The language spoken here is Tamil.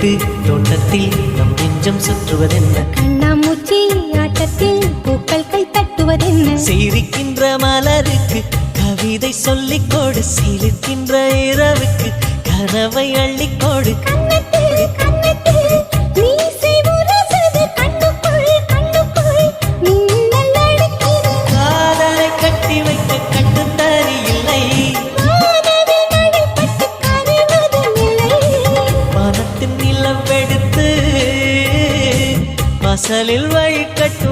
விட்டு தோட்டத்தில் நம் நெஞ்சம் சுற்றுவதென்ன? கண்ணாமூச்சி ஆட்டத்தில் பூக்கள் கை தட்டுவதென்ன? சிரிக்கின்ற மலருக்கு கவிதை சொல்லிக்கோடு, சிரிக்கின்ற இரவுக்கு கனவை அள்ளிக்கோடு. காதலை கட்டி வைக்க கட்டுத்தறி இல்லை, வானத்தின் நிலவெடுத்து வாசலில் வழி கட்டு